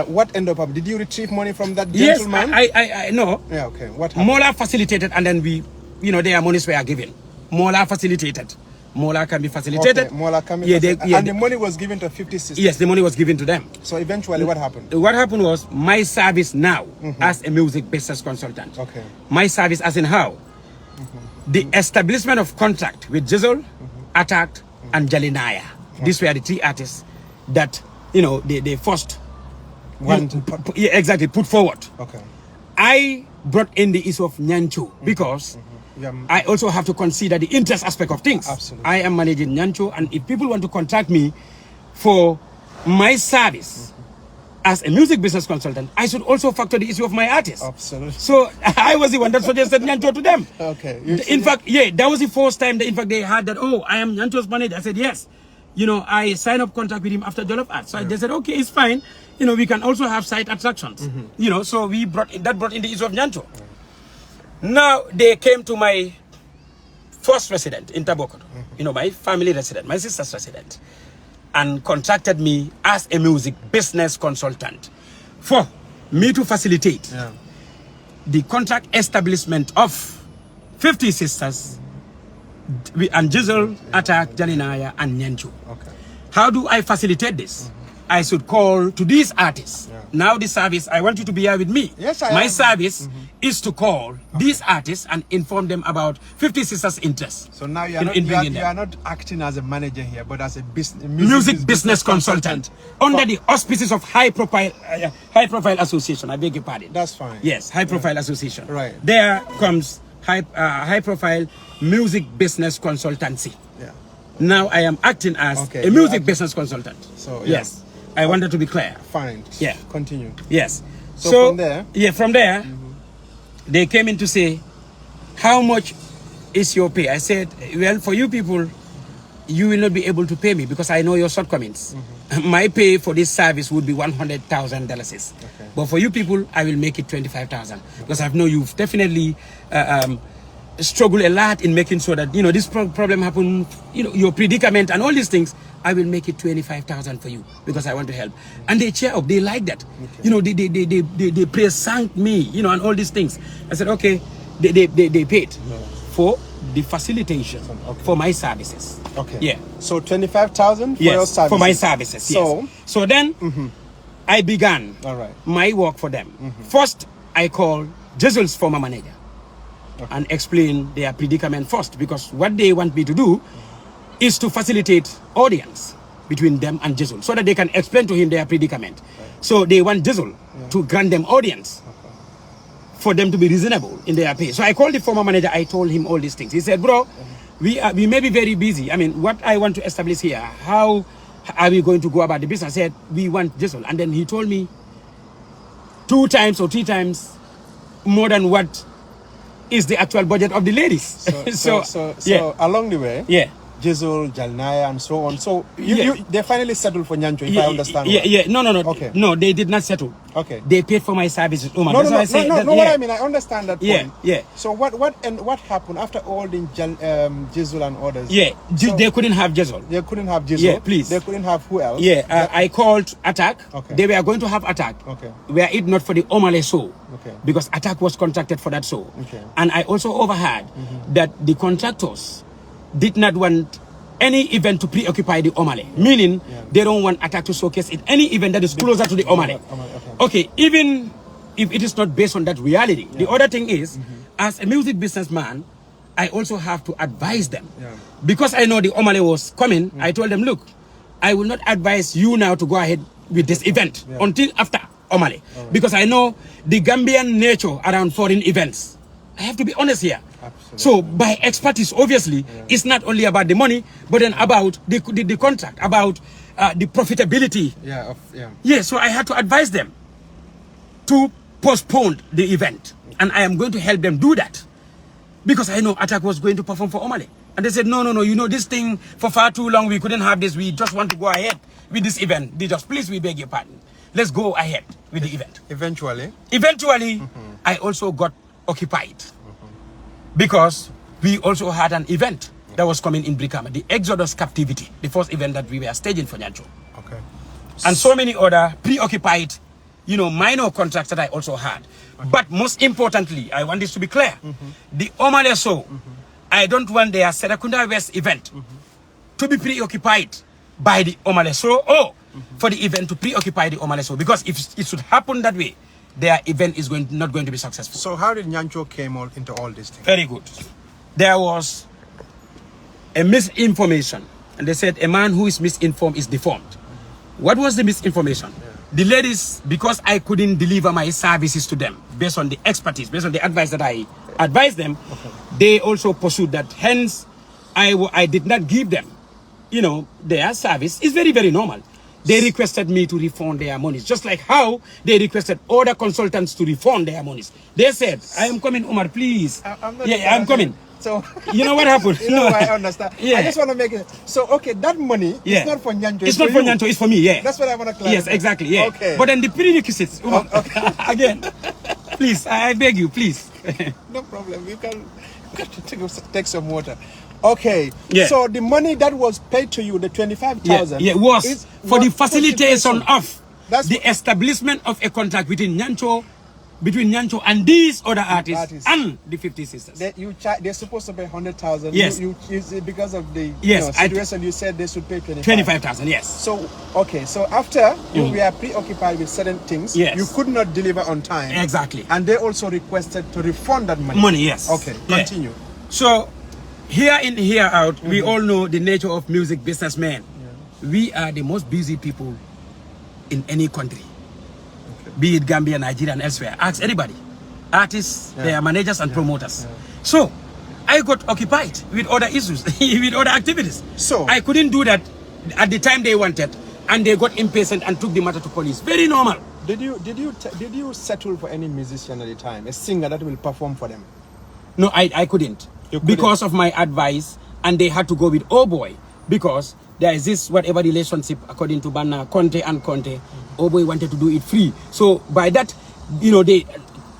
What ended up? Did you retrieve money from that gentleman? Yes, I know. Yeah, okay. What happened? Mola facilitated, and then we, you know, their monies were given. Mola facilitated. Mola can be facilitated. Okay, Mola can be facilitated. And the money was given to 50 sisters? Yes, the money was given to them. So eventually what happened? What happened was my service now as a music business consultant. Okay. My service as in how? The establishment of contract with Jizzle, Attack, and Jalinaya. These were the 3 artists that, you know, they first put forward. Okay. I brought in the issue of Nyancho because I also have to consider the interest aspect of things. Absolutely. I am managing Nyancho, and if people want to contact me for my service as a music business consultant, I should also factor the issue of my artists. Absolutely. So I was the one that suggested Nyancho to them. Okay. In fact, that was the first time that, in fact, they had that, oh, I am Nyancho's manager. I said, yes. You know, I signed up contract with him after Jollof Art. So they said, okay, it's fine. You know, we can also have site attractions. You know, so we brought in the issue of Nyancho. Now they came to my first resident in Tabokoto, you know, my family resident, my sister's resident, and contracted me as a music business consultant for me to facilitate the contract establishment of 50 sisters and Jizzle, Attack, Jalinaya, and Nyancho. Okay. How do I facilitate this? I should call to these artists. Now the service, I want you to be here with me. Yes, My service is to call these artists and inform them about 50 Sisters' interests. So now you are not acting as a manager here, but as a music business consultant under the auspices of high profile association. I beg your pardon. That's fine. Yes, high profile association. Right. There comes high profile music business consultancy. Yeah. Now I am acting as a music business consultant. So yes. I want that to be clear. Fine. Yeah. Continue. Yes. So from there? Yeah, from there, they came in to say, how much is your pay? I said, well, for you people, you will not be able to pay me because I know your shortcomings. My pay for this service would be $100,000. Okay. But for you people, I will make it $25,000 because I know you've definitely struggled a lot in making sure that, you know, this problem happened, you know, your predicament and all these things. I will make it 25,000 for you because I want to help. And they cheer up. They like that. Okay. You know, they praise me, you know, and all these things. I said, okay, they paid for the facilitation for my services. Okay. Yeah. So 25,000 for your services. For my services. So then I began my work for them. First, I called Jizzle's former manager and explain their predicament first, because what they want me to do is to facilitate audience between them and Jizzle so that they can explain to him their predicament. So they want Jizzle to grant them audience for them to be reasonable in their pay. So I called the former manager. I told him all these things. He said, bro, we may be very busy. I mean, what I want to establish here, how are we going to go about the business? I said, we want Jessel. And then he told me 2 times or 3 times more than what is the actual budget of the ladies. So along the way, yeah, Jessel, Jalnaya, and so on. So they finally settled for Nyancho, if I understand. No. Okay. No, they did not settle. Okay. They paid for my services. Omar. No, what I mean, I understand that point. Yeah. So what happened after all the Jessel and others? Yeah, they couldn't have Jessel. They couldn't have Jessel. Yeah, please. They couldn't have who else? Yeah, I called Attack. Okay. They were going to have Attack. Okay. Were it not for the Omale show. Okay. Because Attack was contracted for that show. Okay. And I also overheard that the contractors did not want any event to preoccupy the Omale, meaning they don't want Attack to showcase in any event that is closer to the Omale. Okay, even if it is not based on that reality. The other thing is, as a music businessman, I also have to advise them. Because I know the Omale was coming, I told them, look, I will not advise you now to go ahead with this event until after Omale. Because I know the Gambian nature around foreign events. I have to be honest here. Absolutely. So by expertise, obviously, it's not only about the money, but then about the contract, about the profitability. Yeah, so I had to advise them to postpone the event. And I am going to help them do that. Because I know Attack was going to perform for Omale. And they said, no, you know, this thing for far too long, we couldn't have this. We just want to go ahead with this event. They just, please, we beg your pardon. Let's go ahead with the event. Eventually, I also got occupied. Because we also had an event that was coming in Brikama, the Exodus Captivity, the first event that we were staging for Nyancho. Okay. And so many other preoccupied, you know, minor contracts that I also had. Okay. But most importantly, I want this to be clear. The Omale show, I don't want their Serakunda West event to be preoccupied by the Omale show or for the event to preoccupy the Omale show. Because if it should happen that way, their event is not going to be successful. So how did Nyancho came into all these things? Very good. There was a misinformation. And they said a man who is misinformed is deformed. What was the misinformation? The ladies, because I couldn't deliver my services to them based on the expertise, based on the advice that I advised them, they also pursued that. Hence, I did not give them, you know, their service. It's very, very normal. They requested me to refund their monies, just like how they requested other consultants to refund their monies. They said, I am coming, Omar, please. I'm coming. So, you know what happened? I understand. I just want to make it. So, okay, that money is not for Nyancho. It's not for Nyancho, it's for me, That's what I want to clarify. Yes, exactly, Okay. But then the prerequisites, again, please, I beg you, please. No problem. You can take some water. Okay. Yeah. So the money that was paid to you, the 25,000, was for the facilitation of the what, establishment of a contract between Nyancho and these other artists and the 50 sisters. They're supposed to pay 100,000. Yes. Because of the situation, you said they should pay 25,000. Yes. So okay. So after you were preoccupied with certain things, you could not deliver on time. Exactly. And they also requested to refund that money. Yes. Okay. Continue. So here in, here out, we all know the nature of music businessmen. We are the most busy people in any country. Be it Gambia, Nigeria, and elsewhere. Ask anybody. Artists, their managers and promoters. So, I got occupied with other issues, with other activities. So, I couldn't do that at the time they wanted, and they got impatient and took the matter to police. Very normal. Did you settle for any musician at the time, a singer that will perform for them? No, I couldn't. Because of my advice, and they had to go with Oh Boy, because there is this whatever relationship according to Banna, Conte and Conte. Oh Boy wanted to do it free. So by that, you know, the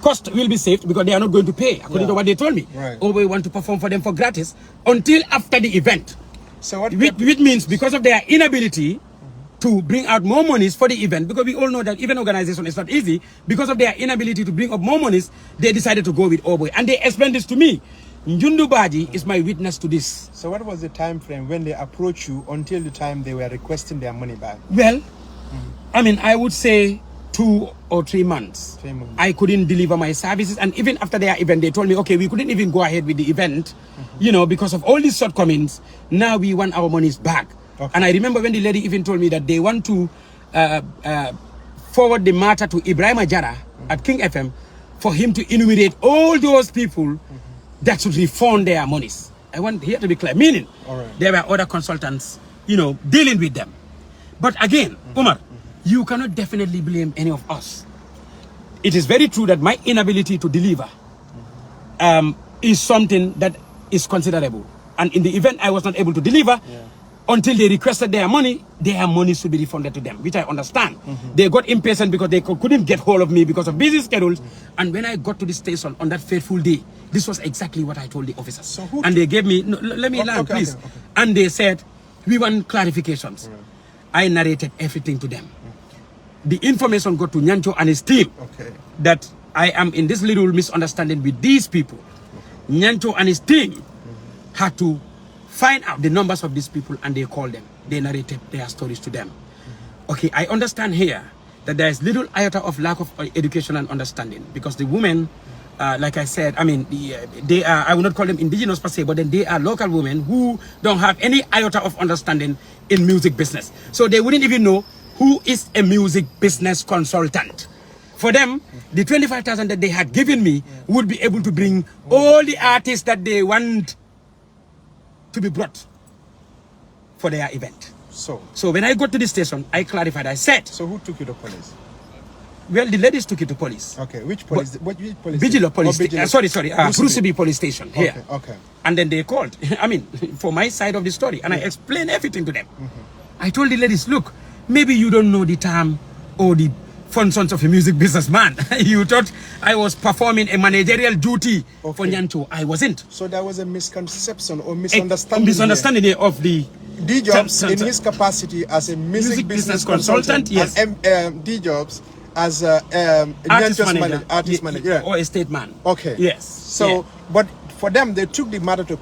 cost will be saved because they are not going to pay, according to what they told me. Oh Boy want to perform for them for gratis until after the event. So which means because of their inability to bring out more monies for the event, because we all know that event organization is not easy, because of their inability to bring up more monies, they decided to go with Oh Boy. And they explained this to me. Njundu Baji is my witness to this. So what was the time frame when they approached you until the time they were requesting their money back? Well, I mean, I would say 2 or 3 months. 3 months. I couldn't deliver my services. And even after their event, they told me, okay, we couldn't even go ahead with the event, you know, because of all these shortcomings. Now we want our monies back. And I remember when the lady even told me that they want to forward the matter to Ibrahim Ajara at King FM for him to enumerate all those people that should refund their monies. I want here to be clear, meaning there were other consultants, dealing with them. But again, Omar, you cannot definitely blame any of us. It is very true that my inability to deliver is something that is considerable. And in the event I was not able to deliver, until they requested their money should be refunded to them, which I understand. They got impatient because they couldn't get hold of me because of busy schedules. And when I got to the station on that fateful day, this was exactly what I told the officers. So and they gave me, let me land, please. Okay. And they said, we want clarifications. I narrated everything to them. The information got to Nyancho and his team that I am in this little misunderstanding with these people. Nyancho and his team had to find out the numbers of these people, and they called them. They narrated their stories to them. Okay, I understand here that there is little iota of lack of education and understanding, because the women, like I said, I mean, they are, I will not call them indigenous per se, but then they are local women who don't have any iota of understanding in music business. So they wouldn't even know who is a music business consultant. For them, the 25,000 that they had given me would be able to bring all the artists that they want to be brought for their event. So when I got to the station, I clarified, I said. So who took you to police? Well, the ladies took it to police. Okay, which police? Which police? Vigilo police station. Sorry, Bruce B police station here. Okay. And then they called, I mean, for my side of the story, and I explained everything to them. I told the ladies, look, maybe you don't know the term or the functions of a music businessman. You thought I was performing a managerial duty for Nyancho. I wasn't. So there was a misconception or misunderstanding. Misunderstanding of the Jobz in his capacity as a music business consultant, yes, and Jobz as a artist manager, or estate man. Okay. Yes. So, but for them, they took the matter to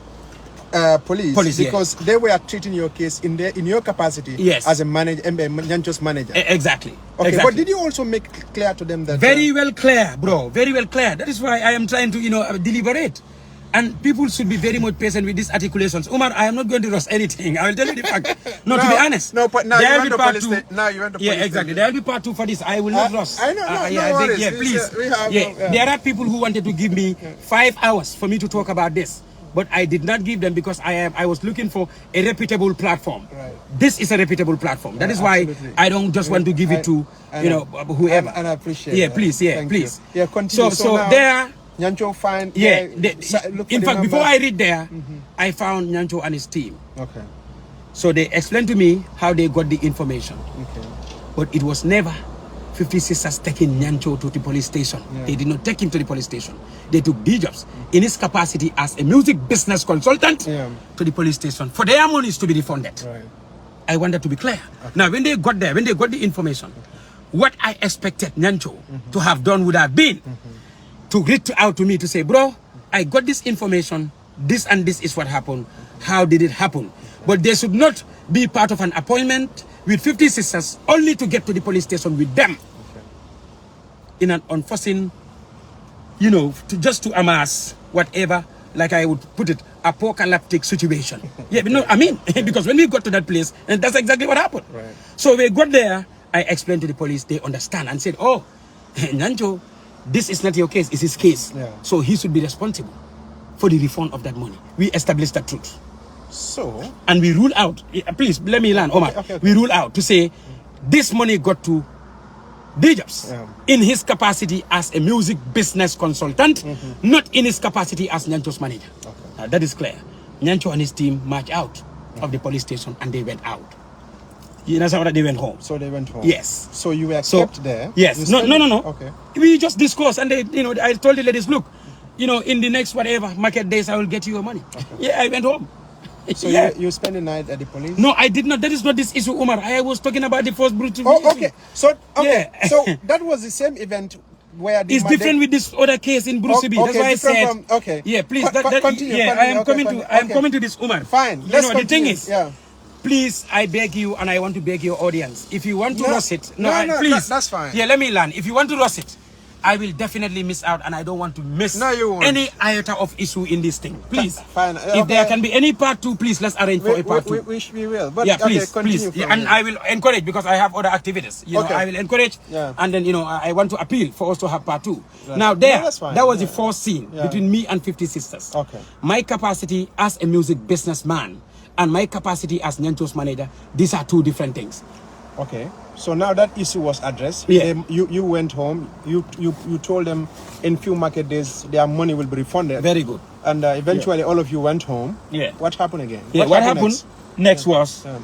police because they were treating your case in your capacity as a manager, Nyancho's manager. Exactly. Okay, exactly. but did you also make clear to them that very well clear, bro? Very well clear. That is why I am trying to deliberate. And people should be very much patient with these articulations. Omar, I am not going to rush anything. I will tell you the fact. No, to be honest. No, but now you went to police station. Now you went to police station. Yeah, exactly. There will be part 2 for this. I will not rush. I know. Please. There are people who wanted to give me 5 hours for me to talk about this. But I did not give them because I was looking for a reputable platform. Right. This is a reputable platform. That is why I don't just want to give it to whoever. And I appreciate. Yeah, please. Yeah, please. Yeah, continue. So there. Nyancho find. Yeah. In fact, before I read there, I found Nyancho and his team. Okay. So they explained to me how they got the information. Okay. But it was never 50 Sisters taking Nyancho to the police station. They did not take him to the police station. They took Jobz in his capacity as a music business consultant to the police station for their monies to be refunded. Right. I want that to be clear. Okay. Now, when they got there, when they got the information, what I expected Nyancho to have done would have been to reach out to me to say, bro, I got this information, this and this is what happened. How did it happen? But they should not be part of an appointment with 50 Sisters only to get to the police station with them in an unforeseen, to amass whatever, like I would put it, apocalyptic situation. I mean, because when we got to that place, and that's exactly what happened. Right. So we got there, I explained to the police, they understand and said, oh, Nyancho, this is not your case, it's his case. So he should be responsible for the refund of that money. We established that truth. So? And we rule out, please, let me land, Omar. Okay. We rule out to say, this money got to Jobz in his capacity as a music business consultant, not in his capacity as Nyancho's manager. Okay. That is clear. Nyancho and his team marched out of the police station and they went out. You know that they went home. So they went home. Yes. So you were kept there. Yes. No. Okay. We just discussed, and they, I told the ladies, look, in the next whatever market days, I will get you your money. Okay. Yeah, I went home. So you spent the night at the police? No, I did not. That is not this issue, Omar. I was talking about the first brutal. Oh, okay. So so that was the same event where it's different with this other case in Bruce B. That's why I said. Yeah, please. Continue. I am coming to this, Omar. Fine. The thing is. Please, I beg you, and I want to beg your audience. If you want to rush it, please. That's fine. Yeah, let me learn. If you want to rush it, I will definitely miss out, and I don't want to miss No, you won't. any iota of issue in this thing. Please, Fine. if there can be any part 2, please let's arrange for a part 2. We will. But Yeah, please, okay, continue. please. Yeah, and I will encourage, because I have other activities. You know, Okay. I will encourage, Yeah. and then, you know, I want to appeal for us to have part 2. Right. Now, No, there, that's fine. that was Yeah. the first scene Yeah. between me and 50 Sisters. Okay. My capacity as a music businessman and my capacity as Nyancho's manager, these are 2 different things. Okay. So now that issue was addressed, Yeah. you went home, you told them in few market days their money will be refunded. Very good. And eventually all of you went home. Yeah. What happened again? Yeah, what happened next was Yeah.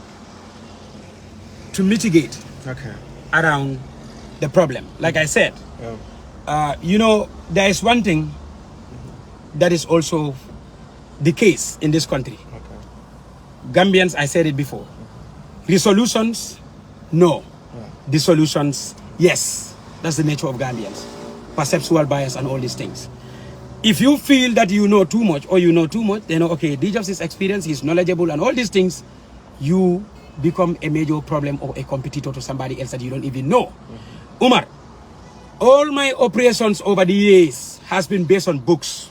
to mitigate Okay. around the problem. Like I said, Yeah. you know, there is one thing that is also the case in this country. Okay. Gambians, I said it before. Resolutions, no. Dissolutions, yes. That's the nature of Gambians. Perceptual bias and all these things. If you feel that you know too much or you know too much, then okay, Jobz is experienced, he's knowledgeable and all these things, you become a major problem or a competitor to somebody else that you don't even know. Omar, all my operations over the years has been based on books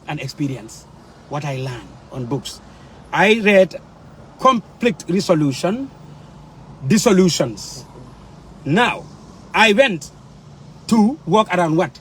and experience. What I learned on books. I read conflict resolution, dissolutions. Now, I went to work around what?